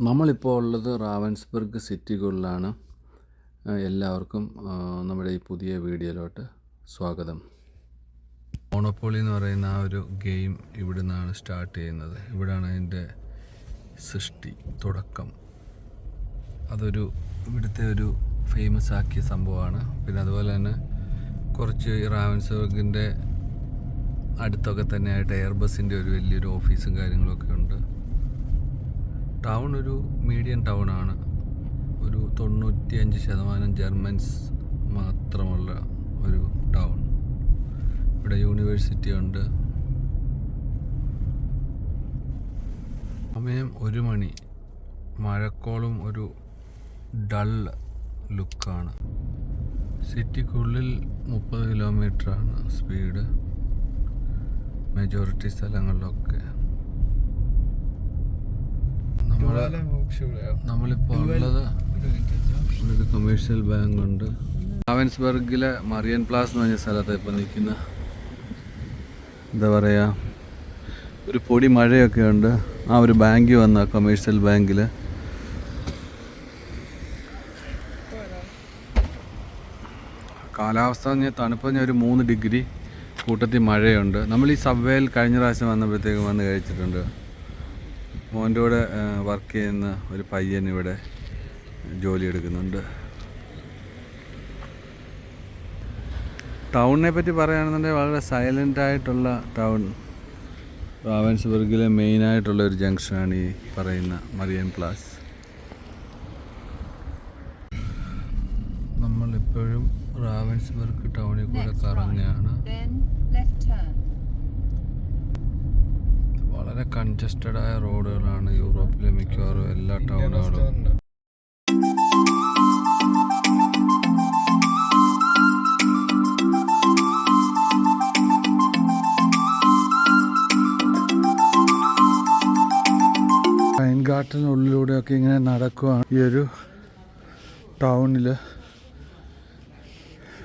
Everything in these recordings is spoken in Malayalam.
നമ്മളിപ്പോൾ ഉള്ളത് റാവൻസ്ബർഗ് സിറ്റിക്കുള്ളിലാണ്. എല്ലാവർക്കും നമ്മുടെ ഈ പുതിയ വീഡിയോയിലോട്ട് സ്വാഗതം. മോണോപ്പൊളി എന്ന് പറയുന്ന ആ ഒരു ഗെയിം ഇവിടെ നിന്നാണ് സ്റ്റാർട്ട് ചെയ്യുന്നത്. ഇവിടെയാണ് അതിൻ്റെ സൃഷ്ടി, തുടക്കം. അതൊരു ഇവിടുത്തെ ഒരു ഫേമസ് ആക്കിയ സംഭവമാണ്. പിന്നെ അതുപോലെ തന്നെ കുറച്ച് റാവൻസ്ബർഗിൻ്റെ അടുത്തൊക്കെ തന്നെയായിട്ട് എയർബസിൻ്റെ ഒരു വലിയൊരു ഓഫീസും കാര്യങ്ങളൊക്കെ ഉണ്ട്. ടൗൺ ഒരു മീഡിയം ടൗൺ ആണ്. ഒരു 95% ജർമ്മൻസ് മാത്രമുള്ള ഒരു ടൗൺ. ഇവിടെ യൂണിവേഴ്സിറ്റി ഉണ്ട്. സമയം 1 മണി. മഴക്കോളും ഒരു ഡൾ ലുക്കാണ്. സിറ്റിക്കുള്ളിൽ 30 കിലോമീറ്ററാണ് സ്പീഡ് മെജോറിറ്റി സ്ഥലങ്ങളിലൊക്കെ. നമ്മളിപ്പോൾ ഉള്ളത് ഒരു കൊമേഴ്ഷ്യൽ ബാങ്ക് ഉണ്ട്. റാവൻസ്ബർഗിലെ മറിയൻ പ്ലാസ് എന്ന് പറഞ്ഞ സ്ഥലത്ത് ഇപ്പോൾ നിൽക്കുന്ന. എന്താ പറയുക, ഒരു പൊടി മഴയൊക്കെ ഉണ്ട്. ആ ഒരു ബാങ്കിൽ വന്ന കൊമേഴ്ഷ്യൽ ബാങ്കിൽ കാലാവസ്ഥ പറഞ്ഞാൽ തണുപ്പ് പറഞ്ഞാൽ ഒരു 3 ഡിഗ്രി, കൂട്ടത്തിൽ മഴയുണ്ട്. നമ്മൾ ഈ സബ്വേയിൽ കഴിഞ്ഞ പ്രാവശ്യം വന്നപ്പോഴത്തേക്കും വന്ന് കഴിച്ചിട്ടുണ്ട്. മോൻ്റെ കൂടെ വർക്ക് ചെയ്യുന്ന ഒരു പയ്യൻ ഇവിടെ ജോലി എടുക്കുന്നുണ്ട്. ടൗണിനെ പറ്റി പറയുകയാണെന്നുണ്ടെങ്കിൽ വളരെ സൈലൻ്റ് ആയിട്ടുള്ള ടൗൺ. റാവൻസ്ബർഗിലെ മെയിനായിട്ടുള്ള ഒരു ജംഗ്ഷനാണ് ഈ പറയുന്ന മറിയൻ പ്ലാസ്. നമ്മളിപ്പോഴും റാവൻസ്ബർഗ് ടൗണിൽ കൂടെ കറങ്ങുകയാണ്. വളരെ കൺജസ്റ്റഡ് ആയ റോഡുകളാണ് യൂറോപ്പിലെ മിക്കവാറും എല്ലാ ടൗണുകളും. വൈൻഗാർട്ടനുള്ളിലൂടെയൊക്കെ ഇങ്ങനെ നടക്കുകയാണ് ഈ ഒരു ടൗണിൽ.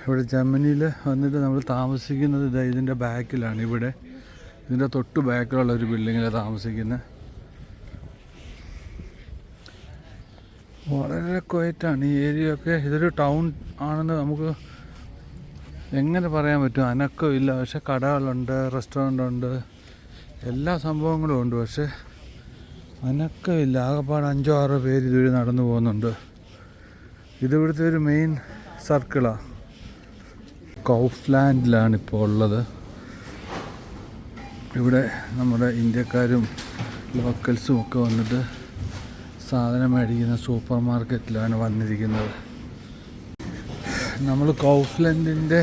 ഇവിടെ ജർമ്മനിയിൽ വന്നിട്ട് നമ്മൾ താമസിക്കുന്നത് ഇതിൻ്റെ ബാക്കിലാണ്. ഇവിടെ ഇതിൻ്റെ തൊട്ട് ബാക്കിലുള്ള ഒരു ബിൽഡിങ്ങിലാണ് താമസിക്കുന്നത്. വളരെ ക്വയറ്റാണ് ഈ ഏരിയ ഒക്കെ. ഇതൊരു ടൗൺ ആണെന്ന് നമുക്ക് എങ്ങനെ പറയാൻ പറ്റും? അനക്കമില്ല. പക്ഷെ കടകളുണ്ട്, റെസ്റ്റോറൻ്റ് ഉണ്ട്, എല്ലാ സംഭവങ്ങളും ഉണ്ട്. പക്ഷെ അനക്കമില്ല. ആകെപ്പാട് 5-6 പേര് ഇതുവഴി നടന്നു പോകുന്നുണ്ട്. ഇതിവിടുത്തെ ഒരു മെയിൻ സർക്കിളാണ്. കൗഫ്ലാൻഡിലാണ് ഇപ്പോൾ ഉള്ളത്. ഇവിടെ നമ്മുടെ ഇന്ത്യക്കാരും ലോക്കൽസും ഒക്കെ വന്നിട്ട് സാധനം മേടിക്കുന്ന സൂപ്പർ മാർക്കറ്റിലാണ് വന്നിരിക്കുന്നത്. നമ്മൾ കൗഫ്ലാൻഡിൻ്റെ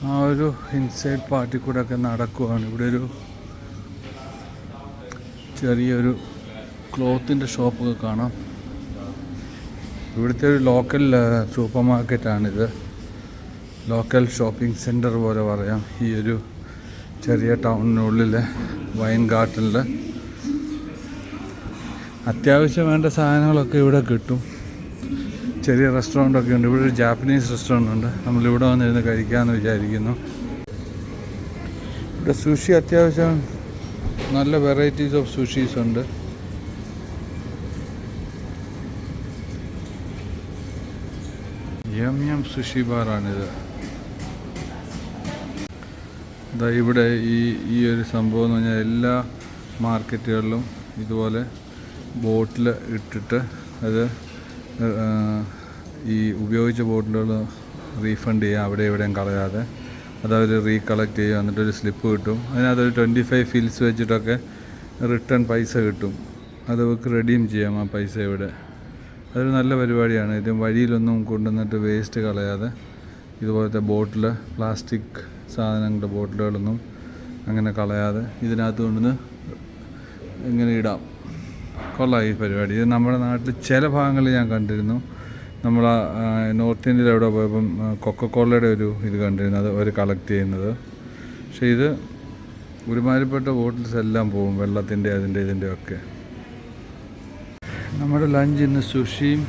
ആ ഒരു ഇൻസൈഡ് പാർട്ടിൽ കൂടെ ഒക്കെ നടക്കുവാണ്. ഇവിടെ ഒരു ചെറിയൊരു ക്ലോത്തിൻ്റെ ഷോപ്പൊക്കെ കാണാം. ഇവിടുത്തെ ഒരു ലോക്കൽ സൂപ്പർ മാർക്കറ്റാണിത്. ലോക്കൽ ഷോപ്പിംഗ് സെൻറ്റർ പോലെ പറയാം. ഈ ഒരു ചെറിയ ടൗണിനുള്ളിലെ വൈൻഗാർട്ടനിൽ അത്യാവശ്യം വേണ്ട സാധനങ്ങളൊക്കെ ഇവിടെ കിട്ടും. ചെറിയ റെസ്റ്റോറൻ്റൊക്കെ ഉണ്ട്. ഇവിടെ ഒരു ജാപ്പനീസ് റെസ്റ്റോറൻ്റ് ഉണ്ട്. നമ്മളിവിടെ വന്നിരുന്ന് കഴിക്കാമെന്ന് വിചാരിക്കുന്നു. ഇവിടെ സുഷി, അത്യാവശ്യം നല്ല വെറൈറ്റീസ് ഓഫ് സുഷീസ് ഉണ്ട്. യം സുഷി ബാറാണിത്. ഇവിടെ ഈ ഒരു സംഭവം എന്ന് പറഞ്ഞാൽ എല്ലാ മാർക്കറ്റുകളിലും ഇതുപോലെ ബോട്ടിൽ ഇട്ടിട്ട് അത് ഈ ഉപയോഗിച്ച ബോട്ടിലുകൾ റീഫണ്ട് ചെയ്യുക, അവിടെ എവിടെയും കളയാതെ. അതവർ റീകളക്ട് ചെയ്യുക. എന്നിട്ടൊരു സ്ലിപ്പ് കിട്ടും. അതിനകത്തൊരു 25 ഫിൽസ് വെച്ചിട്ടൊക്കെ റിട്ടേൺ പൈസ കിട്ടും. അത് അവർക്ക് റെഡീം ചെയ്യാം ആ പൈസ ഇവിടെ. അതൊരു നല്ല പരിപാടിയാണ്. ഇത് വഴിയിലൊന്നും കൊണ്ടുവന്നിട്ട് വേസ്റ്റ് കളയാതെ ഇതുപോലത്തെ ബോട്ടിൽ, പ്ലാസ്റ്റിക് സാധനങ്ങളുടെ ബോട്ടിലുകളൊന്നും അങ്ങനെ കളയാതെ ഇതിനകത്ത് കൊണ്ടുവന്ന് ഇങ്ങനെ ഇടാം. കൊള്ളാം ഈ പരിപാടി. ഇത് നമ്മുടെ നാട്ടിൽ ചില ഭാഗങ്ങളിൽ ഞാൻ കണ്ടിരുന്നു. നമ്മൾ നോർത്ത് ഇന്ത്യയിൽ എവിടെ പോയപ്പം കൊക്കക്കോളയുടെ ഒരു ഇത് കണ്ടിരുന്നു, അത് അവർ കളക്ട് ചെയ്യുന്നത്. പക്ഷേ ഇത് ഒരുമാതിരിപ്പെട്ട ബോട്ടിൽസ് എല്ലാം പോകും, വെള്ളത്തിൻ്റെ ഇതിൻ്റെ ഒക്കെ. നമ്മുടെ ലഞ്ച് ഇന്ന് സുഷിയും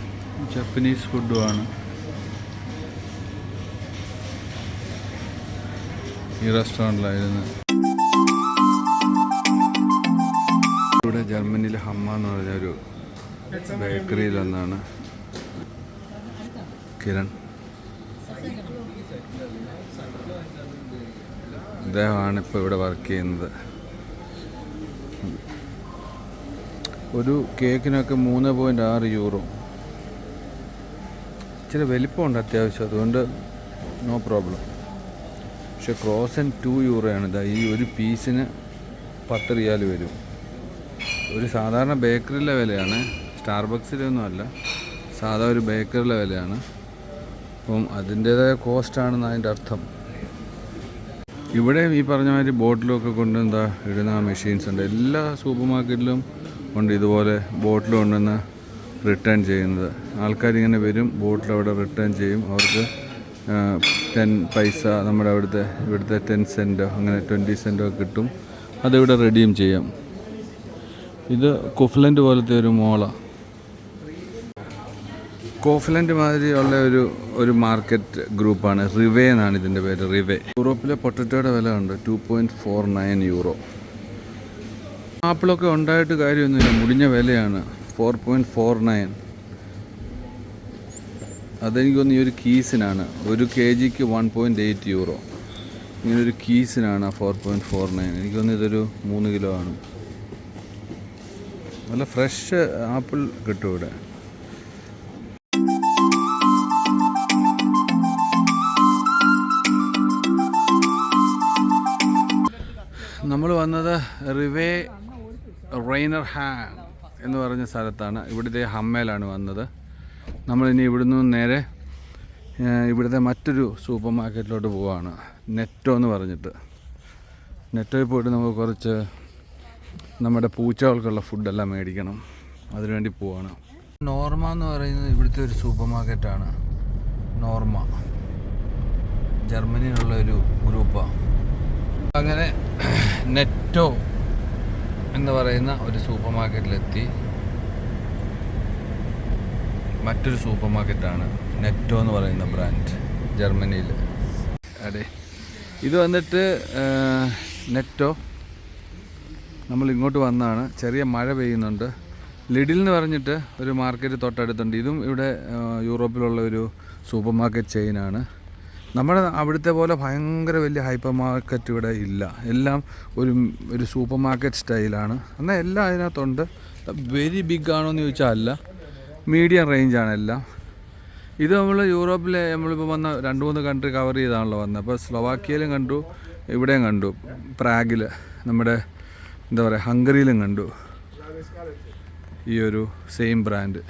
ജപ്പനീസ് ഫുഡുമാണ്. ഈ റെസ്റ്റോറൻറ്റിലായിരുന്നു. ഇവിടെ ജർമ്മനിയിലെ ഹമ്മ എന്ന് പറഞ്ഞൊരു ബേക്കറിയിലൊന്നാണ് കിരൺ. അദ്ദേഹമാണ് ഇപ്പോൾ ഇവിടെ വർക്ക് ചെയ്യുന്നത്. ഒരു കേക്കിനൊക്കെ 3.6 യൂറോ. ഇച്ചിരി വലിപ്പമുണ്ട് അത്യാവശ്യം, അതുകൊണ്ട് നോ പ്രോബ്ലം. പക്ഷെ ക്രോസൻ 2 യൂറോയാണ്. ഇതാ ഈ ഒരു പീസിന് 10 റിയാൽ വരും. ഒരു സാധാരണ ബേക്കറിയിലെ വിലയാണ്, സ്റ്റാർബക്സിലൊന്നും അല്ല, സാധാ ഒരു ബേക്കറിയിലെ വിലയാണ്. അപ്പം അതിൻ്റേതായ കോസ്റ്റാണെന്ന് അതിൻ്റെ അർത്ഥം. ഇവിടെ ഈ പറഞ്ഞ മാതിരി ബോട്ടിലൊക്കെ കൊണ്ട് ഇടുന്ന മെഷീൻസ് ഉണ്ട്. എല്ലാ സൂപ്പർ മാർക്കറ്റിലും ഉണ്ട് ഇതുപോലെ ബോട്ടിൽ കൊണ്ടുവന്ന് റിട്ടേൺ ചെയ്യുന്നത്. ആൾക്കാരിങ്ങനെ വരും, ബോട്ടിൽ അവിടെ റിട്ടേൺ ചെയ്യും. അവർക്ക് 10 പൈസ നമ്മുടെ ഇവിടുത്തെ 10 സെൻറ്റോ അങ്ങനെ 20 സെൻറ്റോ കിട്ടും. അതിവിടെ റെഡീം ചെയ്യാം. ഇത് കോഫ്ലൻഡ് പോലത്തെ ഒരു മോളാണ്. കോഫ്ലൻഡ് മാതിരിയുള്ള ഒരു മാർക്കറ്റ് ഗ്രൂപ്പാണ്. റിവേ എന്നാണ് ഇതിൻ്റെ പേര്, റിവേ. യൂറോപ്പിലെ പൊട്ടറ്റോയുടെ വില ഉണ്ട് 2.49 യൂറോ. ആപ്പിളൊക്കെ ഉണ്ടായിട്ട് കാര്യമൊന്നുമില്ല, മുടിഞ്ഞ വിലയാണ് 4.49. അതെനിക്ക് തോന്നുന്നു ഈ ഒരു കീസിനാണ്. ഒരു kg 1.8 യൂറോ. ഇങ്ങനൊരു കീസിനാണ് 4.49. എനിക്ക് തോന്നുന്നു ഇതൊരു 3 കിലോ ആണ്. നല്ല ഫ്രഷ് ആപ്പിൾ കിട്ടും ഇവിടെ. നമ്മൾ വന്നത് റിവേ റെയ്നർ ഹാങ് എന്ന് പറഞ്ഞ സ്ഥലത്താണ്. ഇവിടുത്തെ ഹമ്മയിലാണ് വന്നത്. നമ്മളിനി ഇവിടുന്ന് നേരെ ഇവിടുത്തെ മറ്റൊരു സൂപ്പർ മാർക്കറ്റിലോട്ട് പോവുകയാണ്, നെറ്റോ എന്ന് പറഞ്ഞിട്ട്. നെറ്റോയിൽ പോയിട്ട് നമുക്ക് കുറച്ച് നമ്മുടെ പൂച്ചകൾക്കുള്ള ഫുഡെല്ലാം മേടിക്കണം. അതിനുവേണ്ടി പോവാണ്. നോർമ എന്ന് പറയുന്നത് ഇവിടുത്തെ ഒരു സൂപ്പർ മാർക്കറ്റാണ്. നോർമ ജർമ്മനിയിലുള്ള ഒരു ഗ്രൂപ്പാണ്. അങ്ങനെ നെറ്റോ എന്ന് പറയുന്ന ഒരു സൂപ്പർ മാർക്കറ്റിലെത്തി. മറ്റൊരു സൂപ്പർ മാർക്കറ്റാണ് നെറ്റോ എന്ന് പറയുന്ന ബ്രാൻഡ്, ജർമ്മനിയിൽ. അതെ, ഇത് വന്നിട്ട് നെറ്റോ. നമ്മൾ ഇങ്ങോട്ട് വന്നതാണ്. ചെറിയ മഴ പെയ്യുന്നുണ്ട്. ലിഡിൽ എന്ന് പറഞ്ഞിട്ട് ഒരു മാർക്കറ്റ് തൊട്ടടുത്തുണ്ട്. ഇതും ഇവിടെ യൂറോപ്പിലുള്ള ഒരു സൂപ്പർ മാർക്കറ്റ് ചെയിനാണ്. നമ്മുടെ അവിടുത്തെ പോലെ ഭയങ്കര വലിയ ഹൈപ്പർ മാർക്കറ്റ് ഇവിടെ ഇല്ല. എല്ലാം ഒരു സൂപ്പർ മാർക്കറ്റ് സ്റ്റൈലാണ്. എന്നാൽ എല്ലാം അതിനകത്തുണ്ട്. വെരി ബിഗ് ആണോ എന്ന് ചോദിച്ചാൽ അല്ല, മീഡിയം റേഞ്ചാണ് എല്ലാം. ഇത് നമ്മൾ യൂറോപ്പിലെ നമ്മളിപ്പോൾ വന്ന 2-3 കൺട്രി കവർ ചെയ്താണല്ലോ വന്നത്. അപ്പോൾ സ്ലോവാക്യയിലും കണ്ടു, ഇവിടെയും കണ്ടു, പ്രാഗിൽ, നമ്മുടെ എന്താ പറയുക ഹംഗറിയിലും കണ്ടു ഈ ഒരു സെയിം ബ്രാൻഡ്.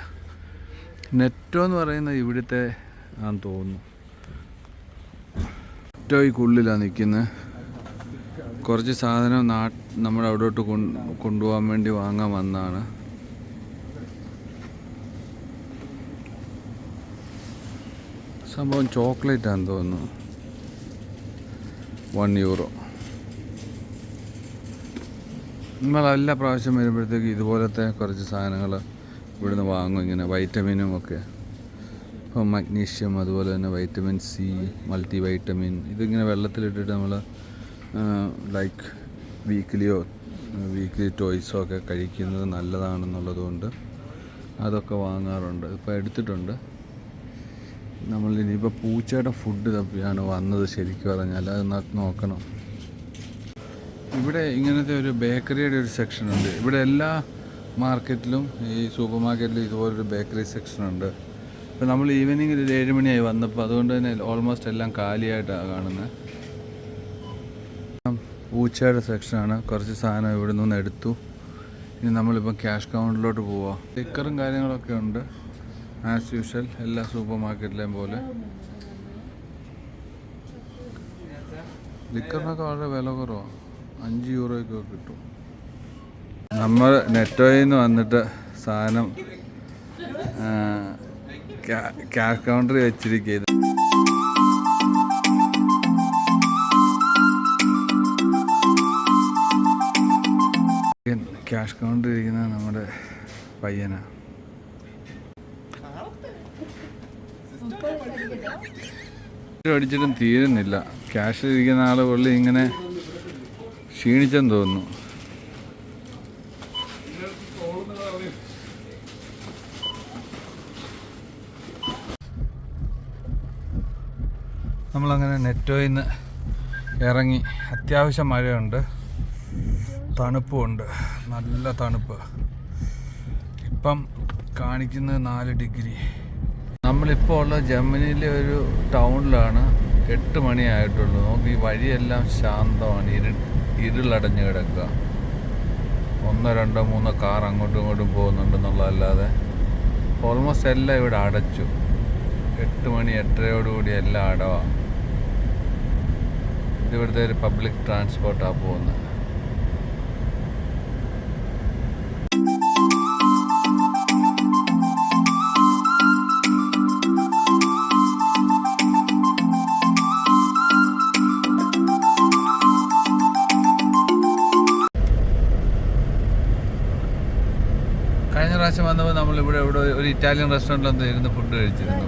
നെറ്റോ എന്ന് പറയുന്നത് ഇവിടുത്തെ ആണെന്ന് തോന്നുന്നു. നെറ്റോയ്ക്കുള്ളിലാണ് നിൽക്കുന്നത്. കുറച്ച് സാധനം നമ്മുടെ അവിടോട്ട് കൊണ്ടുപോകാൻ വേണ്ടി വാങ്ങാൻ വന്നതാണ്. സംഭവം ചോക്ലേറ്റ് ആണെന്ന് തോന്നുന്നു. 1 യൂറോ. നമ്മൾ എല്ലാ പ്രാവശ്യം വരുമ്പോഴത്തേക്ക് ഇതുപോലത്തെ കുറച്ച് സാധനങ്ങൾ ഇവിടുന്ന് വാങ്ങും, ഇങ്ങനെ വൈറ്റമിനും ഒക്കെ. ഇപ്പം മഗ്നീഷ്യം, അതുപോലെ തന്നെ വൈറ്റമിൻ സി, മൾട്ടി വൈറ്റമിൻ, ഇതിങ്ങനെ വെള്ളത്തിലിട്ടിട്ട് നമ്മൾ ലൈക്ക് വീക്ക്ലി ടോയ്സോ ഒക്കെ കഴിക്കുന്നത് നല്ലതാണെന്നുള്ളത് കൊണ്ട് അതൊക്കെ വാങ്ങാറുണ്ട്. ഇപ്പോൾ എടുത്തിട്ടുണ്ട്. നമ്മളിനിയിപ്പോൾ പൂച്ചയുടെ ഫുഡ് തപ്പിയാണ് വന്നത് ശരിക്കും പറഞ്ഞാൽ. അത് നോക്കണം. ഇവിടെ ഇങ്ങനത്തെ ഒരു ബേക്കറിയുടെ ഒരു സെക്ഷനുണ്ട്. ഇവിടെ എല്ലാ മാർക്കറ്റിലും, ഈ സൂപ്പർ മാർക്കറ്റിലും ഇതുപോലൊരു ബേക്കറി സെക്ഷനുണ്ട്. ഇപ്പോൾ നമ്മൾ ഈവനിങ് ഒരു 7 മണിയായി വന്നപ്പോൾ, അതുകൊണ്ട് തന്നെ ഓൾമോസ്റ്റ് എല്ലാം കാലിയായിട്ടാണ് കാണുന്നത്. പൂച്ചയുടെ സെക്ഷനാണ്. കുറച്ച് സാധനം ഇവിടെ നിന്ന് എടുത്തു. ഇനി നമ്മളിപ്പോൾ ക്യാഷ് കൗണ്ടറിലോട്ട് പോവാം. സ്റ്റിക്കറും കാര്യങ്ങളൊക്കെ ഉണ്ട് ആസ് യൂഷ്വൽ എല്ലാ സൂപ്പർ മാർക്കറ്റിലെയും പോലെ. ലിക്കറിനൊക്കെ വളരെ വില കുറവാണ്, 5 യൂറോയ്ക്കൊക്കെ കിട്ടും. നമ്മൾ നെറ്റോയിൽ നിന്ന് വന്നിട്ട് സാധനം ക്യാഷ് കൗണ്ടറിൽ വെച്ചിരിക്കുന്നത്. ക്യാഷ് കൗണ്ടറിൽ ഇരിക്കുന്ന നമ്മുടെ പയ്യനാണ്. അടിച്ചിട്ടും തീരുന്നില്ല. ക്യാഷിൽ ഇരിക്കുന്ന ആൾ പുള്ളി ഇങ്ങനെ ക്ഷീണിച്ചെന്ന് തോന്നുന്നു. നമ്മളങ്ങനെ നെറ്റോയിൽ നിന്ന് ഇറങ്ങി. അത്യാവശ്യം മഴയുണ്ട്, തണുപ്പുമുണ്ട്, നല്ല തണുപ്പ്. ഇപ്പം കാണിക്കുന്നത് 4 ഡിഗ്രി. നമ്മളിപ്പോൾ ഉള്ള ജർമ്മനിയിലെ ഒരു ടൗണിലാണ്. 8 മണിയായിട്ടുള്ളൂ. നമുക്ക് ഈ വഴിയെല്ലാം ശാന്തമാണ്, ഇരുളടഞ്ഞ് കിടക്കുക. 1, 2, 3 കാർ അങ്ങോട്ടും ഇങ്ങോട്ടും പോകുന്നുണ്ടെന്നുള്ളതല്ലാതെ ഓൾമോസ്റ്റ് എല്ലാം ഇവിടെ അടച്ചു. 8 മണി 8:30യോടുകൂടി എല്ലാം അടവാണ്. ഇതിവിടുത്തെ ഒരു പബ്ലിക് ട്രാൻസ്പോർട്ടാണ് പോകുന്നത്. കഴിഞ്ഞ പ്രാവശ്യം വന്നപ്പോൾ നമ്മളിവിടെ ഒരു ഇറ്റാലിയൻ റെസ്റ്റോറൻറ്റിൽ ഇരുന്ന് ഫുഡ് കഴിച്ചിരുന്നു.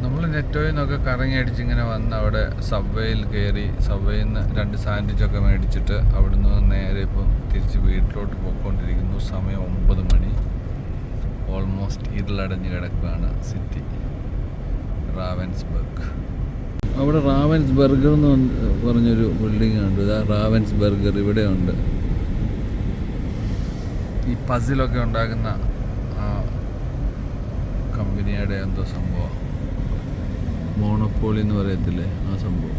നമ്മൾ നെറ്റോയിൽ നിന്നൊക്കെ കറങ്ങി അടിച്ച് ഇങ്ങനെ വന്ന് അവിടെ സബ്വേയിൽ കയറി. സബ്വേയിൽ നിന്ന് 2 സാൻഡ്വിച്ചൊക്കെ മേടിച്ചിട്ട് അവിടുന്ന് നേരെ ഇപ്പം തിരിച്ച് വീട്ടിലോട്ട് പോയിക്കൊണ്ടിരിക്കുന്നു. സമയം 9 മണി. ഓൾമോസ്റ്റ് ഇരുളടഞ്ഞ് കിടക്കുകയാണ് സിറ്റി. റാവൻസ്ബർഗ്. അവിടെ റാവൻസ് ബർഗർ എന്ന് പറഞ്ഞൊരു ബിൽഡിംഗ് ഉണ്ട്. ഇതാ റാവൻസ് ബർഗർ ഇവിടെ ഉണ്ട്. ഈ പസിലൊക്കെ ഉണ്ടാക്കുന്ന കമ്പനിയുടെ എന്തോ സംഭവം, മോണോപോളി എന്ന് പറയത്തില്ലേ, ആ സംഭവം.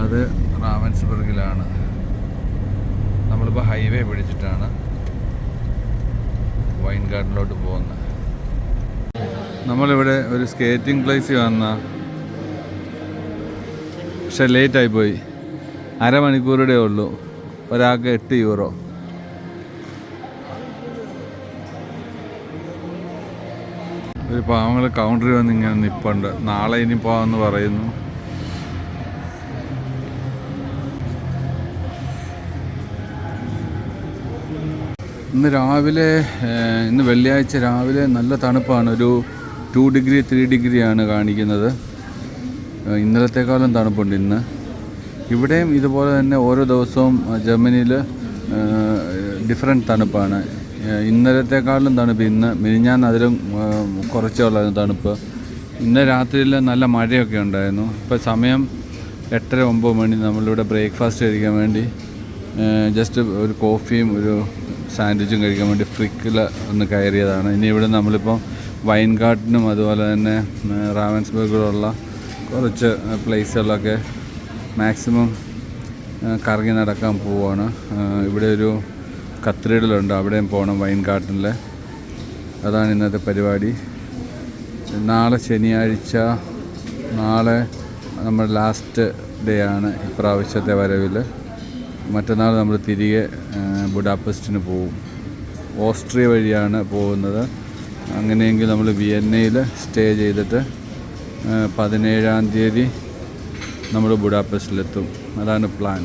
അത് റാവൻസ്ബർഗിലാണ്. നമ്മളിപ്പോൾ ഹൈവേ പിടിച്ചിട്ടാണ് വൈൻ ഗാർഡനിലോട്ട് പോകുന്നത്. നമ്മളിവിടെ ഒരു സ്കേറ്റിംഗ് പ്ലേസിൽ വന്ന, പക്ഷെ ലേറ്റായിപ്പോയി. അരമണിക്കൂറുടെ ഉള്ളൂ. ഒരാൾക്ക് 8 യൂറോ. ഒരു പാവങ്ങൾ കൗണ്ടറിൽ വന്ന് ഇങ്ങനെ നിൽപ്പുണ്ട്. നാളെ ഇനി പോകാമെന്ന് പറയുന്നു. ഇന്ന് വെള്ളിയാഴ്ച രാവിലെ നല്ല തണുപ്പാണ്. ഒരു 2 ഡിഗ്രി 3 ഡിഗ്രിയാണ് കാണിക്കുന്നത്. ഇന്നലത്തേക്കാളും തണുപ്പുണ്ട് ഇന്ന്. ഇവിടെയും ഇതുപോലെ തന്നെ ഓരോ ദിവസവും ജർമ്മനിയിൽ ഡിഫറെൻറ്റ് തണുപ്പാണ്. ഇന്നലത്തേക്കാളും തണുപ്പ് ഇന്ന്. മിനിഞ്ഞാന്ന് അതിലും കുറച്ചുള്ളായിരുന്നു തണുപ്പ്. ഇന്ന് രാത്രിയിൽ നല്ല മഴയൊക്കെ ഉണ്ടായിരുന്നു. ഇപ്പോൾ സമയം 8-9 മണി. നമ്മളിവിടെ ബ്രേക്ക്ഫാസ്റ്റ് കഴിക്കാൻ വേണ്ടി ജസ്റ്റ് ഒരു കോഫിയും ഒരു സാൻഡ്വിച്ചും കഴിക്കാൻ വേണ്ടി ഫ്രിക്കിൽ ഒന്ന് കയറിയതാണ്. ഇനി ഇവിടെ നമ്മളിപ്പോൾ വൈൻ ഗാർഡനും അതുപോലെ തന്നെ റാവൻസ്ബർഗിലുള്ള കുറച്ച് പ്ലേസുകളൊക്കെ മാക്സിമം കറങ്ങി നടക്കാൻ പോവുകയാണ്. ഇവിടെ ഒരു കത്തീഡ്രലുണ്ട്, അവിടെയും പോകണം, വൈൻ ഗാർഡനിൽ. അതാണ് ഇന്നത്തെ പരിപാടി. നാളെ ശനിയാഴ്ച. നാളെ നമ്മൾ ലാസ്റ്റ് ഡേ ആണ് ഇപ്രാവശ്യത്തെ വരവിൽ. മറ്റന്നാൾ നമ്മൾ തിരികെ ബുഡാപെസ്റ്റിന് പോകും. ഓസ്ട്രിയ വഴിയാണ് പോകുന്നത്. അങ്ങനെയെങ്കിൽ നമ്മൾ വിയന്നയിൽ സ്റ്റേ ചെയ്തിട്ട് 17-ാം തീയതി നമ്മൾ ബുഡാപെസ്റ്റിലെത്തും. അതാണ് പ്ലാൻ.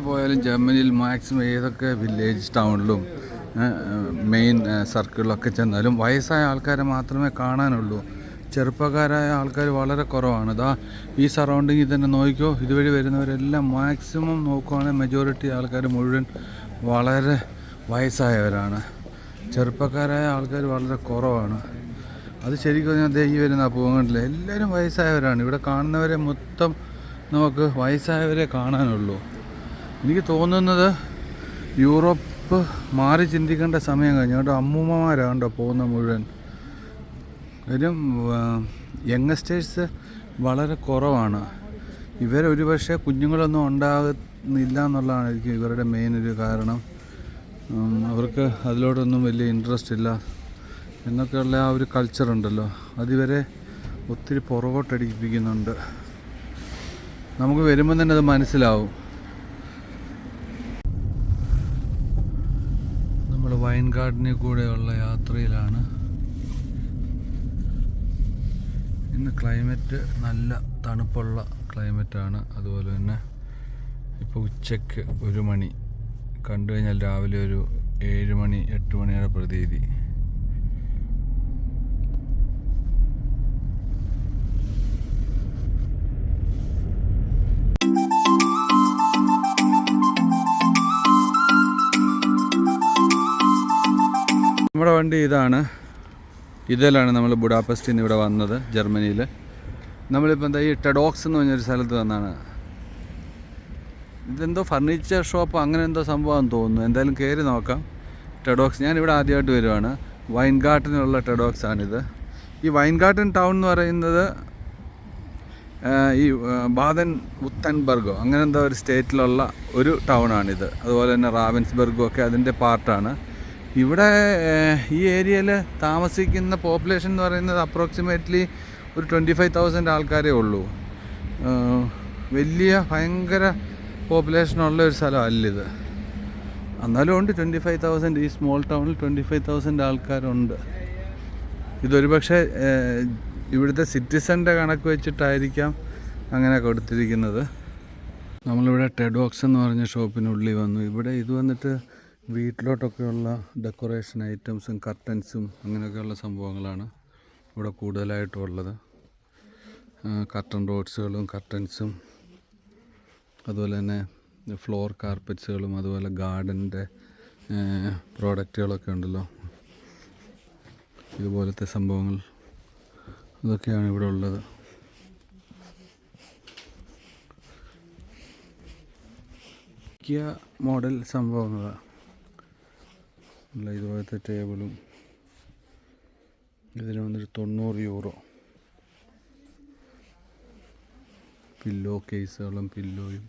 പോയാലും ജർമ്മനിയിൽ മാക്സിമം ഏതൊക്കെ വില്ലേജ് ടൗണിലും മെയിൻ സർക്കിളിലൊക്കെ ചെന്നാലും വയസ്സായ ആൾക്കാരെ മാത്രമേ കാണാനുള്ളൂ. ചെറുപ്പക്കാരായ ആൾക്കാർ വളരെ കുറവാണ്. ഈ സറൗണ്ടിങ്ങിൽ തന്നെ നോക്കിക്കോ. ഇതുവഴി വരുന്നവരെല്ലാം മാക്സിമം നോക്കുവാണെങ്കിൽ മെജോറിറ്റി ആൾക്കാർ മുഴുവൻ വളരെ വയസ്സായവരാണ്. ചെറുപ്പക്കാരായ ആൾക്കാർ വളരെ കുറവാണ്. അത് ശരിക്കും പറഞ്ഞാൽ ഈ വരുന്ന പൂങ്ങണ്ടില്ല, എല്ലാവരും വയസ്സായവരാണ്. ഇവിടെ കാണുന്നവരെ മൊത്തം നമുക്ക് വയസ്സായവരെ കാണാനുള്ളൂ. എനിക്ക് തോന്നുന്നത് യൂറോപ്പ് മാറി ചിന്തിക്കേണ്ട സമയം കഴിഞ്ഞു കേട്ടോ. അമ്മൂമ്മമാരാണ്ടോ പോകുന്ന മുഴുവൻ. കാര്യം യങ്സ്റ്റേഴ്സ് വളരെ കുറവാണ്. ഇവരൊരു പക്ഷേ കുഞ്ഞുങ്ങളൊന്നും ഉണ്ടാകുന്നില്ല എന്നുള്ളതാണ് എനിക്ക് ഇവരുടെ മെയിൻ ഒരു കാരണം. അവർക്ക് അതിലോടൊന്നും വലിയ ഇൻട്രസ്റ്റ് ഇല്ല എന്നൊക്കെയുള്ള ആ ഒരു കൾച്ചറുണ്ടല്ലോ, അതിവരെ ഒത്തിരി പുറകോട്ടടിപ്പിക്കുന്നുണ്ട്. നമുക്ക് വരുമ്പോൾ തന്നെ അത് മനസ്സിലാവും. നമ്മൾ വൈൻ ഗാർഡനിൽ കൂടെയുള്ള യാത്രയിലാണ്. ഇന്ന് ക്ലൈമറ്റ് നല്ല തണുപ്പുള്ള ക്ലൈമറ്റാണ്. അതുപോലെ തന്നെ ഇപ്പോൾ ഉച്ചയ്ക്ക് 1 മണി കണ്ടു കഴിഞ്ഞാൽ രാവിലെ ഒരു 7 മണി 8 മണിയുടെ പ്രതീതി. നമ്മുടെ വണ്ടി ഇതാണ്. ഇതിലാണ് നമ്മൾ ബുഡാപെസ്റ്റിൽ നിന്ന് ഇവിടെ വന്നത്, ജർമ്മനിയിൽ. നമ്മളിപ്പോൾ എന്താ ഈ ടെഡോക്സ് എന്ന് പറഞ്ഞൊരു സ്ഥലത്ത് വന്നാണ്. ഇതെന്തോ ഫർണിച്ചർ ഷോപ്പ് അങ്ങനെ എന്തോ സംഭവമാണെന്ന് തോന്നുന്നു. എന്തായാലും കയറി നോക്കാം. ടെഡോക്സ് ഞാനിവിടെ ആദ്യമായിട്ട് വരുവാണ്. വൈൻഗാർട്ടനുള്ള ടെഡോക്സാണിത്. ഈ വൈൻഗാർട്ടൻ ടൗൺ എന്ന് പറയുന്നത് ഈ ബാദൻ വുത്തൻബർഗോ അങ്ങനെ എന്തോ ഒരു സ്റ്റേറ്റിലുള്ള ഒരു ടൗണാണിത്. അതുപോലെ തന്നെ റാവൻസ്ബർഗോ ഒക്കെ അതിൻ്റെ പാർട്ടാണ്. ഇവിടെ ഈ ഏരിയയിൽ താമസിക്കുന്ന പോപ്പുലേഷൻ എന്ന് പറയുന്നത് അപ്രോക്സിമേറ്റ്ലി ഒരു 25,000 ആൾക്കാരേ ഉള്ളൂ. വലിയ ഭയങ്കര പോപ്പുലേഷനുള്ള ഒരു സ്ഥലമല്ലിത്. എന്നാലും ഉണ്ട് 25,000. ഈ സ്മോൾ ടൗണിൽ 25,000 ആൾക്കാരുണ്ട്. ഇതൊരു പക്ഷേ ഇവിടുത്തെ സിറ്റിസൻ്റെ കണക്ക് വെച്ചിട്ടായിരിക്കാം അങ്ങനെ കൊടുത്തിരിക്കുന്നത്. നമ്മളിവിടെ ടെഡോക്സ് എന്ന് പറഞ്ഞ ഷോപ്പിനുള്ളിൽ വന്നു. ഇവിടെ ഇത് വന്നിട്ട് വീട്ടിലോട്ടൊക്കെയുള്ള ഡെക്കറേഷൻ ഐറ്റംസും കർട്ടൻസും അങ്ങനെയൊക്കെയുള്ള സംഭവങ്ങളാണ് ഇവിടെ കൂടുതലായിട്ടും ഉള്ളത്. കർട്ടൻ റോഡ്സുകളും കർട്ടൻസും അതുപോലെ തന്നെ ഫ്ലോർ കാർപ്പറ്റ്സുകളും അതുപോലെ ഗാർഡൻ്റെ പ്രോഡക്റ്റുകളൊക്കെ ഉണ്ടല്ലോ, ഇതുപോലത്തെ സംഭവങ്ങൾ ഇതൊക്കെയാണ് ഇവിടെ ഉള്ളത്. കിയ മോഡൽ സംഭവങ്ങളാണ്. ഇതുപോലത്തെ ടേബിളും ഇതിന് വന്നിട്ട് €90. പില്ലോ കേസുകളും പില്ലോയും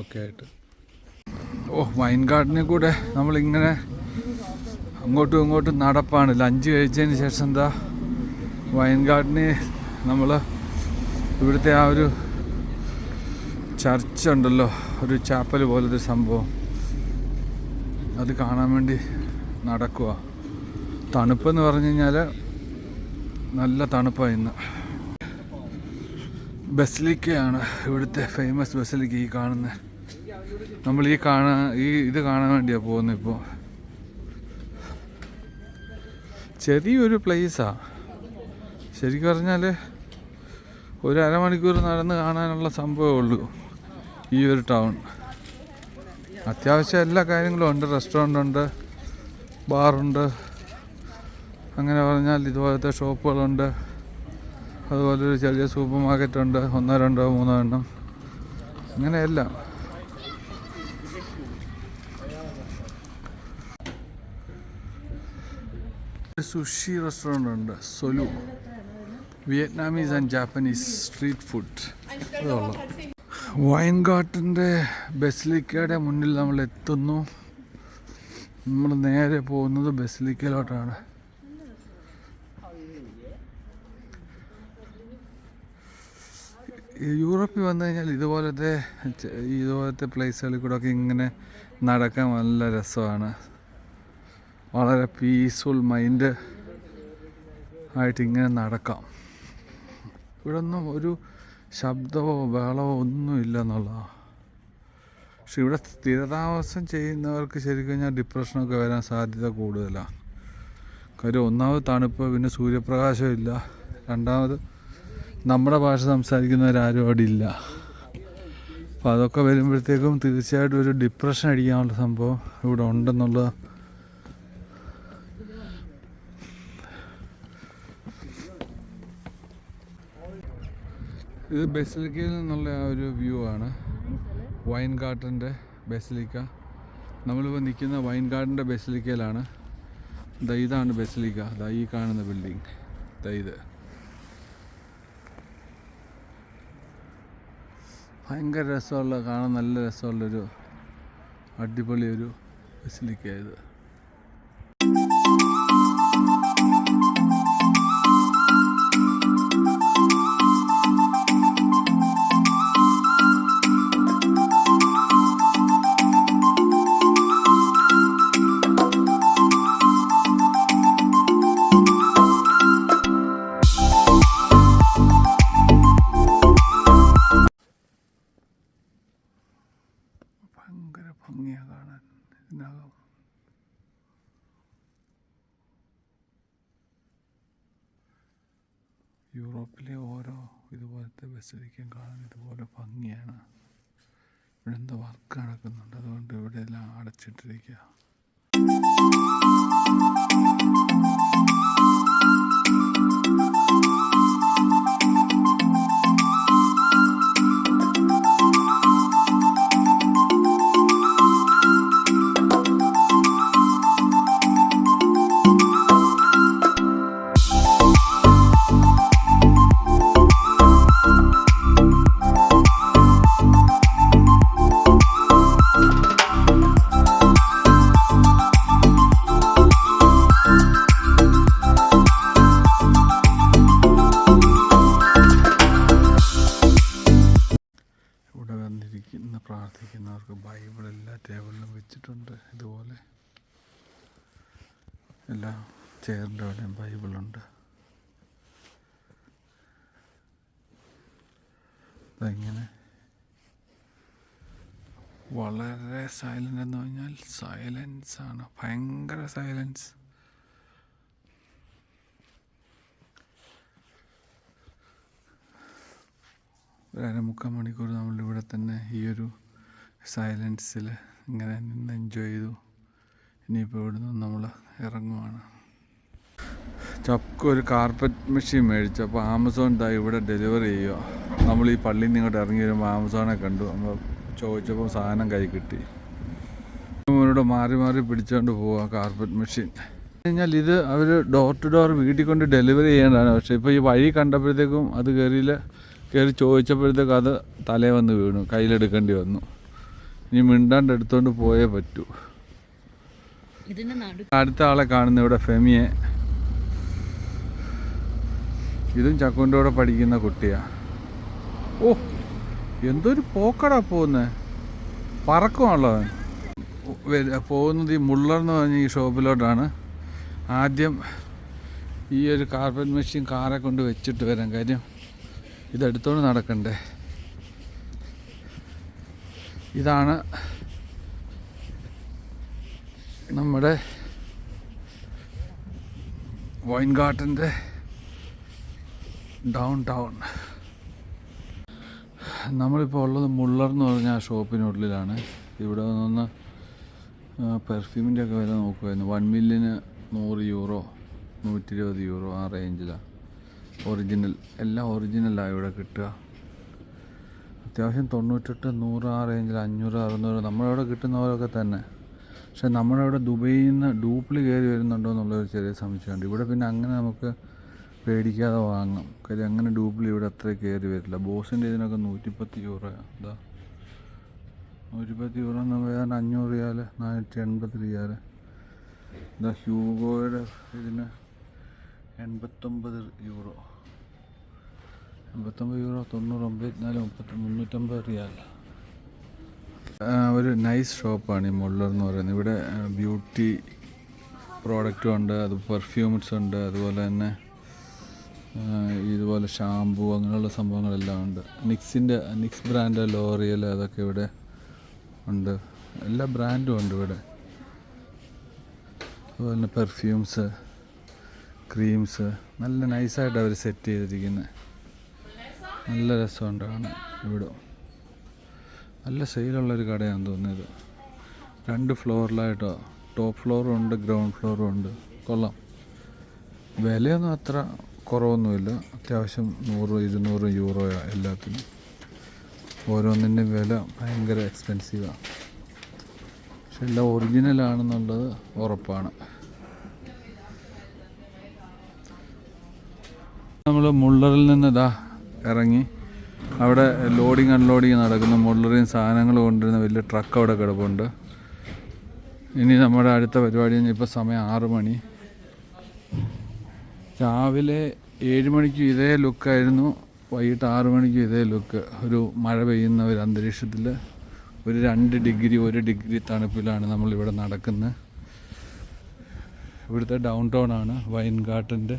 ഒക്കെ ആയിട്ട്. വൈൻഗാർഡനിൽ കൂടെ നമ്മളിങ്ങനെ അങ്ങോട്ടും ഇങ്ങോട്ടും നടപ്പാണ്. ലഞ്ച് കഴിച്ചതിന് ശേഷം എന്താ വൈൻഗാർഡനിൽ നമ്മൾ ഇവിടുത്തെ ആ ഒരു ചർച്ച് ഉണ്ടല്ലോ, ഒരു ചാപ്പൽ പോലത്തെ സംഭവം, അത് കാണാൻ വേണ്ടി നടക്കുക. തണുപ്പെന്ന് പറഞ്ഞു കഴിഞ്ഞാൽ നല്ല തണുപ്പാണ് ഇന്ന്. ബസിലിക്കയാണ് ഇവിടുത്തെ ഫേമസ് ബസിലിക്ക. ഈ കാണുന്ന നമ്മൾ ഇത് കാണാൻ വേണ്ടിയാണ് പോകുന്നത്. ഇപ്പോൾ ചെറിയൊരു പ്ലേസാണ് ശരിക്കും പറഞ്ഞാൽ. ഒരു അരമണിക്കൂർ നടന്ന് കാണാനുള്ള സംഭവമേ ഉള്ളൂ ഈ ഒരു ടൗൺ. അത്യാവശ്യം എല്ലാ കാര്യങ്ങളും ഉണ്ട്. റെസ്റ്റോറൻ്റ് ഉണ്ട്, ബാറുണ്ട്, അങ്ങനെ പറഞ്ഞാൽ ഇതുപോലത്തെ ഷോപ്പുകളുണ്ട്. അതുപോലെ ഒരു ചെറിയ സൂപ്പർ മാർക്കറ്റുണ്ട്, 1, 2, 3 എണ്ണം, അങ്ങനെയെല്ലാം. സുഷി റെസ്റ്റോറൻ്റ് ഉണ്ട്, സൊലു. Vietnamese and Japanese street food. അതുള്ള വൈൻഗാർട്ടൻ്റെ ബസിലിക്കയുടെ മുന്നിൽ നമ്മൾ എത്തുന്നു. നമ്മൾ നേരെ പോകുന്നത് ബസിലിക്കയിലോട്ടാണ്. യൂറോപ്പിൽ വന്നു കഴിഞ്ഞാൽ ഇതുപോലത്തെ പ്ലേസുകളിൽ കൂടെ ഒക്കെ ഇങ്ങനെ നടക്കാൻ നല്ല രസമാണ്. വളരെ പീസ്ഫുൾ മൈൻഡ് ആയിട്ട് ഇങ്ങനെ നടക്കാം. ഇവിടെ ഒന്നും ഒരു ശബ്ദമോ ബഹളമോ ഒന്നും ഇല്ല എന്നുള്ളതാണ്. പക്ഷെ ഇവിടെ സ്ഥിരതാമസം ചെയ്യുന്നവർക്ക് ശരിക്കും കഴിഞ്ഞാൽ ഡിപ്രഷനൊക്കെ വരാൻ സാധ്യത കൂടുതലാണ്. കാര്യം ഒന്നാമത് തണുപ്പ്, പിന്നെ സൂര്യപ്രകാശം ഇല്ല, രണ്ടാമത് നമ്മുടെ ഭാഷ സംസാരിക്കുന്നവരാരും അവിടെ ഇല്ല. അപ്പോൾ അതൊക്കെ വരുമ്പോഴത്തേക്കും തീർച്ചയായിട്ടും ഒരു ഡിപ്രഷൻ അടിക്കാനുള്ള സംഭവം ഇവിടെ ഉണ്ടെന്നുള്ള ഇത് ബസിലിക്കയിൽ നിന്നുള്ള ആ ഒരു വ്യൂ ആണ്. വൈൻഗാർട്ടൻ്റെ ബസിലിക്ക. നമ്മളിപ്പോൾ നിൽക്കുന്ന വൈൻഗാർട്ടൻ്റെ ബസിലിക്കയിലാണ്. ഇതാണ് ബസിലിക്ക. ഈ കാണുന്ന ബിൽഡിങ് ഇത് ഭയങ്കര രസമുള്ള, കാണാൻ നല്ല രസമുള്ളൊരു അടിപൊളി ഒരു ബസിലിക്ക ഇത്. ഭയങ്കര ഭംഗിയാണ് കാണാൻ ഇതിനകം. യൂറോപ്പിലെ ഓരോ ഇതുപോലത്തെ ബസിലിക്കയും കാണാൻ ഇതുപോലെ ഭംഗിയാണ്. ഇവിടെ എന്തോ വർക്ക് നടക്കുന്നുണ്ട്, അതുകൊണ്ട് ഇവിടെ എല്ലാം അടച്ചിട്ടിരിക്കുക. ടേബിളിലും വെച്ചിട്ടുണ്ട്. ഇതുപോലെ എല്ലാം ചെയറിൻ്റെ അവിടെയും ബൈബിളുണ്ട്. ഇങ്ങനെ വളരെ സൈലൻ്റ് എന്ന് പറഞ്ഞാൽ സൈലൻസ് ആണ്, ഭയങ്കര സൈലൻസ്. ഒരു 1.25 മണിക്കൂർ നമ്മളിവിടെ തന്നെ ഈ ഒരു സൈലൻസിൽ ഇങ്ങനെ നിന്ന് എൻജോയ് ചെയ്തു. ഇനിയിപ്പോൾ ഇവിടെ നിന്ന് നമ്മൾ ഇറങ്ങുവാണ്. ചക്ക ഒരു കാർപ്പറ്റ് മെഷീൻ മേടിച്ചു. അപ്പോൾ ആമസോൺ ഇവിടെ ഡെലിവറി ചെയ്യുക. നമ്മൾ ഈ പള്ളിയിൽ നിന്ന് ഇങ്ങോട്ട് ഇറങ്ങി വരുമ്പോൾ ആമസോണെ കണ്ടു. നമ്മൾ ചോദിച്ചപ്പോൾ സാധനം കൈ കിട്ടി. ഇവിടെ മാറി മാറി പിടിച്ചുകൊണ്ട് പോവുക കാർപ്പറ്റ് മെഷീൻ. കഴിഞ്ഞാൽ ഇത് അവർ ഡോർ ടു ഡോർ വീട്ടിൽ കൊണ്ട് ഡെലിവറി ചെയ്യേണ്ടതാണ്. പക്ഷേ ഇപ്പോൾ ഈ വഴി കണ്ടപ്പോഴത്തേക്കും അത് കയറി ചോദിച്ചപ്പോഴത്തേക്കും അത് തലേ വന്ന് വീണു, കയ്യിലെടുക്കേണ്ടി വന്നു. ഇനി മിണ്ടാണ്ട് എടുത്തോണ്ട് പോയേ പറ്റൂ. അടുത്ത ആളെ കാണുന്ന ഇവിടെ ഫെമിയെ. ഇതും ചക്കുൻ്റെ കൂടെ പഠിക്കുന്ന കുട്ടിയാ. ഓ, എന്തൊരു പോക്കടാ പോകുന്നത്, പറക്കുവാണല്ലോ പോകുന്നത്. ഈ മുള്ളർന്ന് പറഞ്ഞ ഈ ഷോപ്പിലോട്ടാണ്. ആദ്യം ഈ ഒരു കാർപ്പറ്റ് മെഷീൻ കാറെ കൊണ്ട് വെച്ചിട്ട് വരാം. കാര്യം ഇതെടുത്തോണ്ട് നടക്കണ്ടേ. ഇതാണ് നമ്മുടെ വൈൻഗാർട്ടൻ്റെ ഡൗൺ ടൗൺ. നമ്മളിപ്പോൾ ഉള്ളത് മുള്ളർന്ന് പറഞ്ഞ ആ ഷോപ്പിനുള്ളിലാണ്. ഇവിടെ നിന്ന് പെർഫ്യൂമിൻ്റെ ഒക്കെ വില നോക്കുമായിരുന്നു. 1 മില്യന് 100 യൂറോ, 120 യൂറോ ആ റേഞ്ചിലാണ്. ഒറിജിനൽ, എല്ലാം ഒറിജിനലാണ് ഇവിടെ കിട്ടുക. അത്യാവശ്യം 98, 100 ആ റേഞ്ചിൽ, 500, 600 നമ്മളവിടെ കിട്ടുന്ന പോലൊക്കെ തന്നെ. പക്ഷെ നമ്മളവിടെ ദുബൈയിൽ നിന്ന് ഡൂപ്ലി കയറി വരുന്നുണ്ടോ എന്നുള്ളൊരു ചെറിയ സംശയമുണ്ട്. ഇവിടെ പിന്നെ അങ്ങനെ നമുക്ക് പേടിക്കാതെ വാങ്ങാം. കാര്യം അങ്ങനെ ഡൂപ്ലി ഇവിടെ അത്ര കയറി വരില്ല. ബോസിൻ്റെ ഇതിനൊക്കെ 110 യൂറോയാണ്. ഇതാ 110 യൂറോ എന്ന് പറയാൻ 500 റിയാൽ, 480 റിയാൽ. ഇതാ ഹ്യൂഗോയുടെ ഇതിന് 89 യൂറോ, 89 യൂറോ, 90, 94, 350 റിയാൽ. ഒരു നൈസ് ഷോപ്പാണ് ഈ മുള്ളർ എന്ന് പറയുന്നത്. ഇവിടെ ബ്യൂട്ടി പ്രോഡക്റ്റും ഉണ്ട്, അത് പെർഫ്യൂംസ് ഉണ്ട്, അതുപോലെ തന്നെ ഇതുപോലെ ഷാമ്പു അങ്ങനെയുള്ള സംഭവങ്ങളെല്ലാം ഉണ്ട്. നിക്സ് ബ്രാൻഡ്, ലോറിയൽ അതൊക്കെ ഇവിടെ ഉണ്ട്. എല്ലാ ബ്രാൻഡും ഉണ്ട് ഇവിടെ. അതുപോലെ തന്നെ പെർഫ്യൂംസ്, ക്രീംസ് നല്ല നൈസായിട്ട് അവർ സെറ്റ് ചെയ്തിരിക്കുന്നത്. നല്ല രസമുണ്ട് കാണാൻ. ഇവിടെ നല്ല സെയിലുള്ളൊരു കടയാണെന്ന് തോന്നിയത്. 2 ഫ്ലോറിലായിട്ടോ, ടോപ്പ് ഫ്ലോറും ഉണ്ട്, ഗ്രൗണ്ട് ഫ്ലോറും ഉണ്ട്. കൊള്ളാം. വിലയൊന്നും അത്ര കുറവൊന്നുമില്ല. അത്യാവശ്യം 100, 200 യൂറോയാണ് എല്ലാത്തിനും. ഓരോന്നിൻ്റെ വില ഭയങ്കര എക്സ്പെൻസീവാണ്. പക്ഷെ എല്ലാം ഒറിജിനലാണെന്നുള്ളത് ഉറപ്പാണ്. നമ്മൾ മുള്ളറിൽ നിന്ന് ഇറങ്ങി അവിടെ ലോഡിങ് അൺലോഡിങ് നടക്കുന്നു. മുള്ളറിയും സാധനങ്ങൾ കൊണ്ടുവരുന്ന വലിയ ട്രക്ക് അവിടെ കിടപ്പുണ്ട്. ഇനി നമ്മുടെ അടുത്ത പരിപാടി ഇപ്പോൾ സമയം 6 മണി. രാവിലെ 7 മണിക്കും ഇതേ ലുക്കായിരുന്നു, വൈകിട്ട് 6 മണിക്കും ഇതേ ലുക്ക്. ഒരു മഴ പെയ്യുന്ന ഒരു അന്തരീക്ഷത്തിൽ ഒരു 2 ഡിഗ്രി 1 ഡിഗ്രി തണുപ്പിലാണ് നമ്മളിവിടെ നടക്കുന്നത്. ഇവിടുത്തെ ഡൗൺ ടൗൺ ആണ് വൈൻഗാർട്ടൻ്റെ.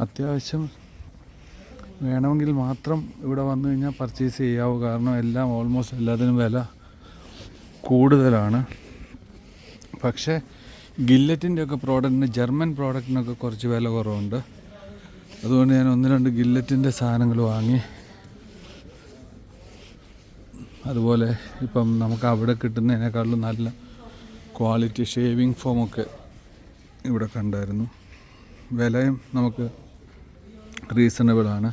അത്യാവശ്യം വേണമെങ്കിൽ മാത്രം ഇവിടെ വന്നു കഴിഞ്ഞാൽ പർച്ചേസ് ചെയ്യാവൂ. കാരണം എല്ലാം ഓൾമോസ്റ്റ് എല്ലാത്തിനും വില കൂടുതലാണ്. പക്ഷേ ഗില്ലറ്റിൻ്റെ ഒക്കെ പ്രോഡക്റ്റിന്, ജർമ്മൻ പ്രോഡക്റ്റിനൊക്കെ കുറച്ച് വില കുറവുണ്ട്. അതുകൊണ്ട് ഞാൻ 1-2 ഗില്ലറ്റിൻ്റെ സാധനങ്ങൾ വാങ്ങി. അതുപോലെ ഇപ്പം നമുക്ക് അവിടെ കിട്ടുന്നതിനേക്കാളും നല്ല ക്വാളിറ്റി ഷേവിങ് ഫോമൊക്കെ ഇവിടെ കണ്ടായിരുന്നു. വിലയും നമുക്ക് റീസണബിളാണ്.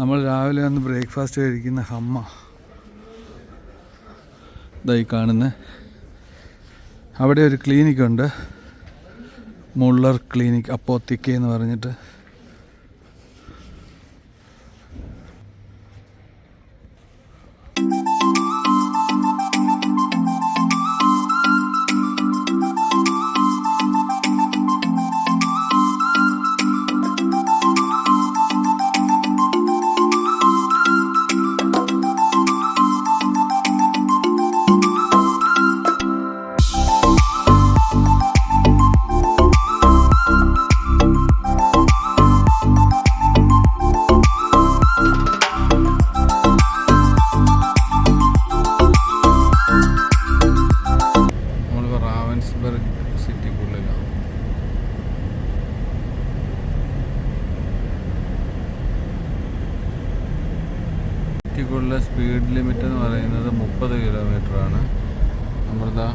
നമ്മൾ രാവിലെ വന്ന് ബ്രേക്ക്ഫാസ്റ്റ് കഴിക്കുന്ന ഹമ്മ ഇതായി കാണുന്നത്. അവിടെ ഒരു ക്ലിനിക്കുണ്ട്, മുള്ളർ ക്ലിനിക് അപ്പോത്തിക്ക എന്ന് പറഞ്ഞിട്ട്. സിറ്റിക്കുള്ള സ്പീഡ് ലിമിറ്റ് എന്ന് പറയുന്നത് 30 കിലോമീറ്ററാണ്. നമ്മളിതാ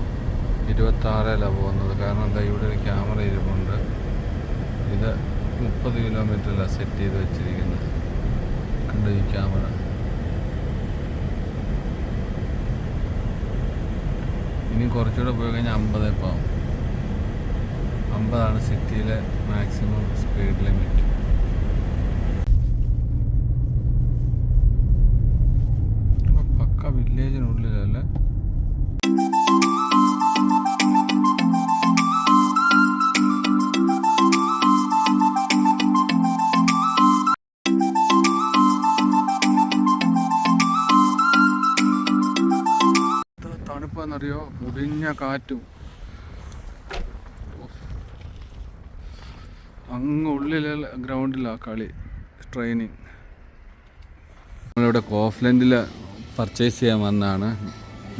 26 പോകുന്നത്. കാരണം എന്താ, ഇവിടെ ഒരു ക്യാമറ ഇരിപ്പുണ്ട്. ഇത് 30 കിലോമീറ്ററിലാണ് സെറ്റ് ചെയ്ത് വെച്ചിരിക്കുന്നത്. കണ്ടു ഈ ക്യാമറ. ഇനി കുറച്ചുകൂടെ പോയി കഴിഞ്ഞാൽ 50 പോകാം. 50 സിറ്റിയിലെ മാക്സിമം സ്പീഡ് ലിമിറ്റ്. പക്ക വില്ലേജിനുള്ളിലല്ലേ. തണുപ്പാന്നറിയോ, മുടിഞ്ഞ കാറ്റും. അങ്ങ് ഉള്ളിലെ ഗ്രൗണ്ടിലാണ് കളി, ട്രെയിനിങ്. നമ്മളിവിടെ കോഫ്ലൻഡിൽ പർച്ചേസ് ചെയ്യാൻ വന്നതാണ്.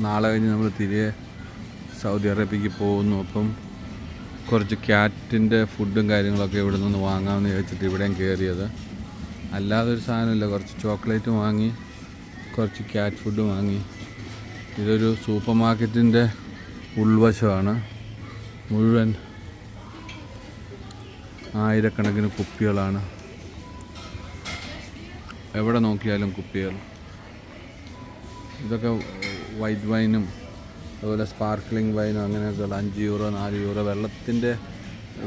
നാളെ കഴിഞ്ഞ് നമ്മൾ തിരികെ സൗദി അറേബ്യക്ക് പോകുന്നു. അപ്പം കുറച്ച് ക്യാറ്റിൻ്റെ ഫുഡും കാര്യങ്ങളൊക്കെ ഇവിടെ നിന്ന് വാങ്ങാമെന്ന് ചോദിച്ചിട്ട് ഇവിടെയും കയറിയത്. അല്ലാതെ ഒരു സാധനമില്ല. കുറച്ച് ചോക്ലേറ്റ് വാങ്ങി, കുറച്ച് ക്യാറ്റ് ഫുഡ് വാങ്ങി. ഇതൊരു സൂപ്പർ മാർക്കറ്റിൻ്റെ ഉൾവശമാണ്. മുഴുവൻ ആയിരക്കണക്കിന് കുപ്പികളാണ്. എവിടെ നോക്കിയാലും കുപ്പികൾ. ഇതൊക്കെ വൈറ്റ് വൈനും അതുപോലെ സ്പാർക്ക്ലിംഗ് വൈനും അങ്ങനെയൊക്കെയുള്ള 5 യൂറോ 4 യൂറോ. വെള്ളത്തിൻ്റെ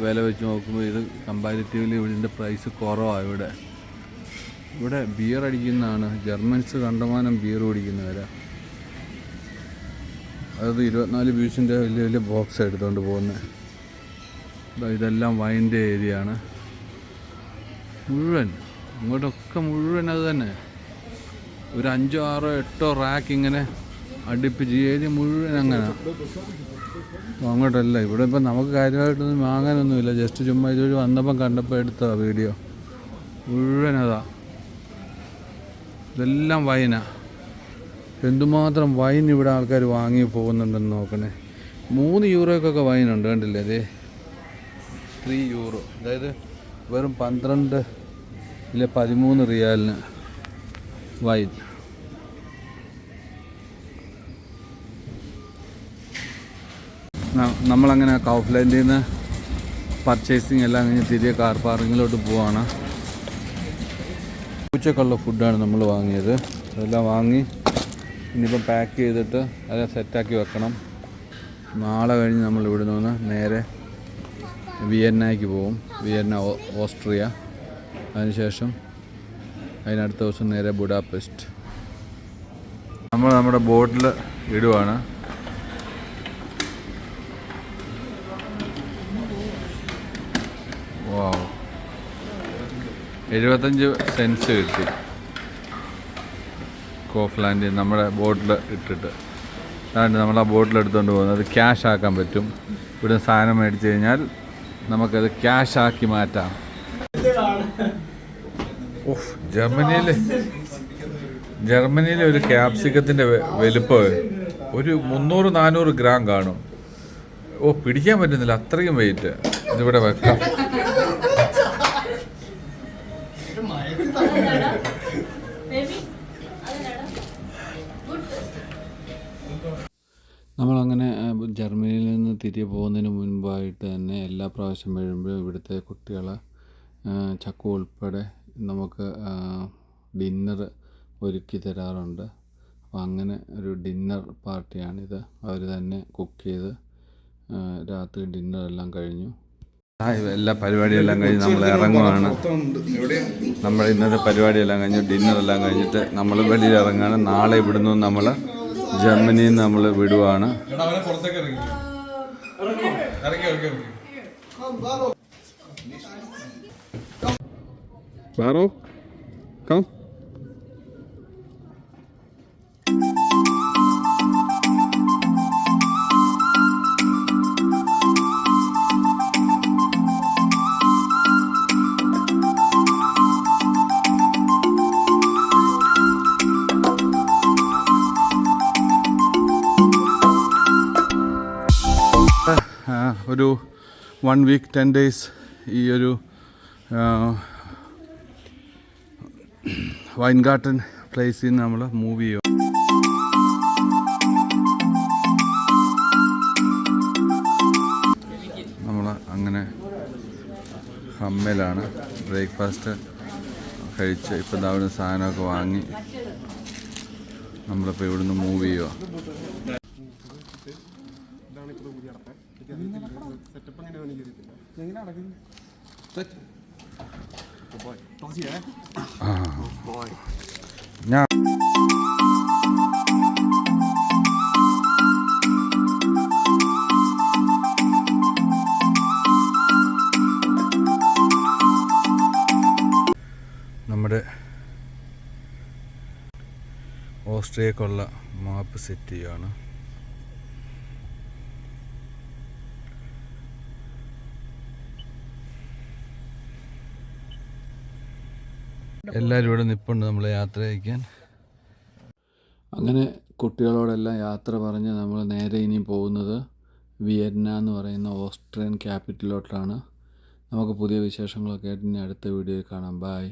വില വെച്ച് നോക്കുമ്പോൾ ഇത് കമ്പാരിറ്റീവ്ലി ഇതിൻ്റെ പ്രൈസ് കുറവാണ്. ഇവിടെ ബിയർ അടിക്കുന്നതാണ്. ജർമ്മൻസ് കണ്ടമാനം ബിയർ കുടിക്കുന്നവരാ. അത് 24 പീസിൻ്റെ വലിയ വലിയ ബോക്സ് എടുത്തുകൊണ്ട് പോകുന്നത്. ഇതെല്ലാം വൈൻ്റെ ഏരിയ ആണ് മുഴുവൻ. ഇങ്ങോട്ടൊക്കെ മുഴുവൻ അത് തന്നെ. ഒരു 5, 6, 8 റാക്ക് ഇങ്ങനെ അടുപ്പിച്ച് ഏരിയ മുഴുവൻ അങ്ങനെ. അങ്ങോട്ടല്ല. ഇവിടെ ഇപ്പം നമുക്ക് കാര്യമായിട്ടൊന്നും വാങ്ങാനൊന്നുമില്ല. ജസ്റ്റ് ചുമ്മാ ഇതൊരു വന്നപ്പം കണ്ടപ്പോൾ എടുത്ത വീഡിയോ. മുഴുവൻ അതാ. ഇതെല്ലാം വൈനാ. എന്തുമാത്രം വൈൻ ഇവിടെ ആൾക്കാർ വാങ്ങി പോകുന്നുണ്ടെന്ന് നോക്കണേ. 3 യൂറോക്കൊക്കെ വൈനുണ്ട്, കണ്ടില്ലേ? അതെ, 3 യൂറോ. അതായത് വെറും 12 ഇല്ല 13 റിയാലിന് വൈൻ. നമ്മളങ്ങനെ കൗഫ്ലാൻഡിൽ നിന്ന് പർച്ചേസിങ് എല്ലാം കഴിഞ്ഞ് തിരികെ കാർ പാർക്കിങ്ങിലോട്ട് പോവാണ്. ഉച്ചക്കുള്ള ഫുഡാണ് നമ്മൾ വാങ്ങിയത്. അതെല്ലാം വാങ്ങി ഇനിയിപ്പം പാക്ക് ചെയ്തിട്ട് അതെല്ലാം സെറ്റാക്കി വെക്കണം. നാളെ കഴിഞ്ഞ് നമ്മൾ ഇവിടെ നിന്ന് നേരെ വിയന്നയ്ക്ക് പോകും. Vienna Austria. അതിനുശേഷം അതിനടുത്ത ദിവസം നേരെ ബുഡാപെസ്റ്റ്. നമ്മൾ നമ്മുടെ ബോട്ടിൽ ഇടുവാണ്. വാവ്, 75 സെൻസ് കിട്ടി കോഫ്ലാൻഡിൽ നമ്മുടെ ബോട്ടിൽ ഇട്ടിട്ട്. അതുകൊണ്ട് നമ്മൾ ആ ബോട്ടിൽ എടുത്തുകൊണ്ട് പോകുന്നത് ക്യാഷ് ആക്കാൻ പറ്റും. ഇവിടെ സാധനം മേടിച്ച് കഴിഞ്ഞാൽ നമുക്കത് ക്യാഷ് ആക്കി മാറ്റാം. ഓഹ്, ജർമ്മനിയിലെ ഒരു ക്യാപ്സിക്കത്തിൻ്റെ വലുപ്പം ഒരു 300-400 ഗ്രാം കാണും. ഓ, പിടിക്കാൻ പറ്റുന്നില്ല, അത്രയും വെയിറ്റ്. ഇതിവിടെ വെക്കാം. നമ്മളങ്ങനെ ജർമ്മനിയിൽ നിന്ന് തിരികെ പോകുന്നതിന് മുൻപായിട്ട് തന്നെ എല്ലാ പ്രാവശ്യം വരുമ്പോഴും ഇവിടുത്തെ കുട്ടികൾ ചക്കു ഉൾപ്പെടെ നമുക്ക് ഡിന്നർ ഒരുക്കി തരാറുണ്ട്. അപ്പോൾ അങ്ങനെ ഒരു ഡിന്നർ പാർട്ടിയാണിത്. അവർ തന്നെ കുക്ക് ചെയ്ത് രാത്രി ഡിന്നറെല്ലാം കഴിഞ്ഞു. എല്ലാ പരിപാടിയെല്ലാം കഴിഞ്ഞ് നമ്മൾ ഇറങ്ങുകയാണ്. നമ്മൾ ഇന്നത്തെ പരിപാടിയെല്ലാം കഴിഞ്ഞു, ഡിന്നറെല്ലാം കഴിഞ്ഞിട്ട് നമ്മൾ വെളിയിൽ ഇറങ്ങുകയാണ്. നാളെ ഇവിടുന്ന് നമ്മൾ ജർമ്മനിയിൽ നിന്ന് നമ്മൾ വിടുവാണ്. ബാറോ കം. ഒരു 1 വീക്ക് 10 ഡേയ്സ് ഈ ഒരു വൈൻഗാർട്ടൻ പ്ലേസിൽ നിന്ന് നമ്മൾ മൂവ് ചെയ്യും. നമ്മൾ അങ്ങനെ ഹമ്മലാണ് ബ്രേക്ക്ഫാസ്റ്റ് കഴിച്ച് ഇപ്പം അവിടുന്ന് സാധനമൊക്കെ വാങ്ങി നമ്മളിപ്പോൾ ഇവിടുന്ന് മൂവ് ചെയ്യുക. ഞാൻ നമ്മുടെ ഓസ്ട്രിയക്കുള്ള മാപ്പ് സെറ്റ് ചെയ്യുകയാണ്. എല്ലാവരും ഇവിടെ നിൽപ്പുണ്ട് നമ്മളെ യാത്ര അയക്കാൻ. അങ്ങനെ കുട്ടികളോടെല്ലാം യാത്ര പറഞ്ഞ് നമ്മൾ നേരെ ഇനി പോകുന്നത് വിയന്ന എന്ന് പറയുന്ന ഓസ്ട്രിയൻ ക്യാപിറ്റലിലോട്ടാണ്. നമുക്ക് പുതിയ വിശേഷങ്ങളൊക്കെ ആയിട്ട് ഇനി അടുത്ത വീഡിയോയിൽ കാണാം. ബൈ.